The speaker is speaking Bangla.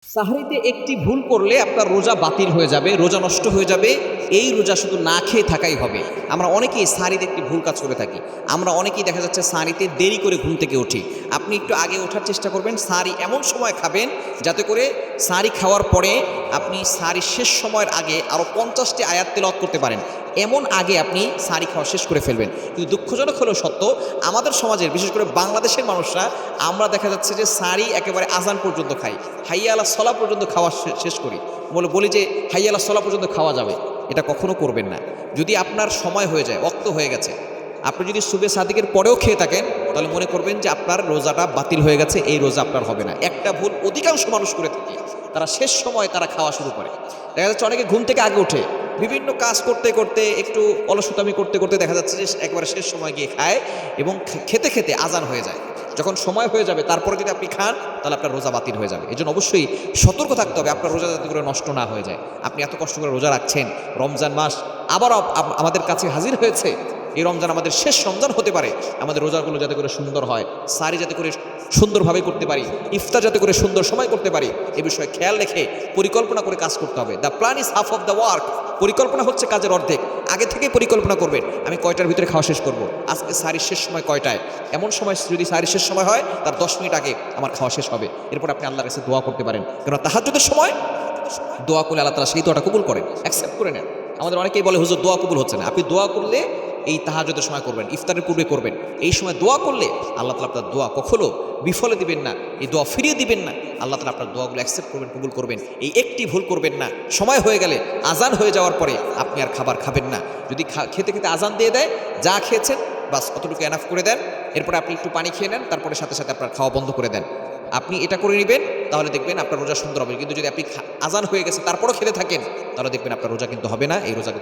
সাহরিতে একটি ভুল করলে আপনার রোজা বাতিল হয়ে যাবে, রোজা নষ্ট হয়ে যাবে। এই রোজা শুধু না খেয়ে থাকাই হবে। আমরা অনেকেই সাহরিতে একটি ভুল কাজ করে থাকি। আমরা অনেকেই দেখা যাচ্ছে সাহরিতে দেরি করে ঘুম থেকে উঠি। আপনি একটু আগে ওঠার চেষ্টা করবেন। সাহরি এমন সময় খাবেন যাতে করে সাহরি খাওয়ার পরে আপনি সাহরি শেষ সময়ের আগে আরও 50টি আয়াত তেলাওয়াত করতে পারেন। এমন আগে আপনি সাহরি খাওয়া শেষ করে ফেলবেন। কিন্তু দুঃখজনক হলেও সত্য, আমাদের সমাজের বিশেষ করে বাংলাদেশের মানুষরা আমরা দেখা যাচ্ছে যে সাহরি একেবারে আজান পর্যন্ত খাই, হাইয়া আলা সলা পর্যন্ত খাওয়া শেষ করি, বলি যে হাইয়া আলা সলা পর্যন্ত খাওয়া যাবে। এটা কখনো করবেন না। যদি আপনার সময় হয়ে যায়, ওয়াক্ত হয়ে গেছে, আপনি যদি সুবে সাদিকের পরেও খেয়ে থাকেন, তাহলে মনে করবেন যে আপনার রোজাটা বাতিল হয়ে গেছে, এই রোজা আপনার হবে না। একটা ভুল অধিকাংশ মানুষ করে থাকে, তারা শেষ সময় তারা খাওয়া শুরু করে। দেখা যাচ্ছে অনেকে ঘুম থেকে আগে ওঠে, বিভিন্ন কাজ করতে করতে একটু অলসতামি করতে করতে দেখা যাচ্ছে যে একবারে শেষ সময় গিয়ে খায় এবং খেতে খেতে আজান হয়ে যায়। যখন সময় হয়ে যাবে তারপরে যদি আপনি খান, তাহলে আপনার রোজা বাতিল হয়ে যাবে। এই জন্য অবশ্যই সতর্ক থাকতে হবে আপনার রোজা যাতে করে নষ্ট না হয়ে যায়। আপনি এত কষ্ট করে রোজা রাখছেন, রমজান মাস আবারও আমাদের কাছে হাজির হয়েছে। এই রমজান আমাদের শেষ রমজান হতে পারে। আমাদের রোজাগুলো যাতে করে সুন্দর হয়, সারি যাতে করে সুন্দরভাবে করতে পারি, ইফতার যাতে করে সুন্দর সময় করতে পারি, এ বিষয়ে খেয়াল রেখে পরিকল্পনা করে কাজ করতে হবে। The plan is half of the work. পরিকল্পনা হচ্ছে কাজের অর্ধেক। আগে থেকে পরিকল্পনা করবেন, আমি কয়টার ভিতরে খাওয়া শেষ করব, আজকে সারির শেষ সময় কয়টায়। এমন সময় যদি সারির শেষ সময় হয়, তার 10 মিনিট আগে আমার খাওয়া শেষ হবে। এরপর আপনি আল্লাহর কাছে দোয়া করতে পারেন। কারণ তাহাজ্জুদের সময় দোয়া করলে আল্লাহ তাআলা সেই দোয়াটা কবুল করেন, অ্যাকসেপ্ট করে নেন। আমাদের অনেকেই বলে হুজুর দোয়া কবুল হচ্ছে না। আপনি দোয়া করলে এই তাহাজ্জুদের সময় করবেন, ইফতারের পূর্বে করবেন। এই সময় দোয়া করলে আল্লাহ তাআলা আপনার দোয়া কখনো বিফলে দিবেন না, এই দোয়া ফিরিয়ে দিবেন না। আল্লাহ তাআলা আপনার দোয়াগুলো অ্যাকসেপ্ট করবেন, কবুল করবেন। এই একটি ভুল করবেন না, সময় হয়ে গেলে আজান হয়ে যাওয়ার পরে আপনি আর খাবার খাবেন না। যদি খেতে খেতে আজান দিয়ে দেয়, যা খেয়েছেন বাস অতটুকু এনাফ করে দেন। এরপরে আপনি একটু পানি খেয়ে নেন, তারপরে সাথে সাথে আপনার খাওয়া বন্ধ করে দেন। আপনি এটা করে নেবেন, তাহলে দেখবেন আপনার রোজা সুন্দর হবে। কিন্তু যদি আপনি আজান হয়ে গেছে তারপরও খেতে থাকেন, তাহলে দেখবেন আপনার রোজা কিন্তু হবে না। এই রোজা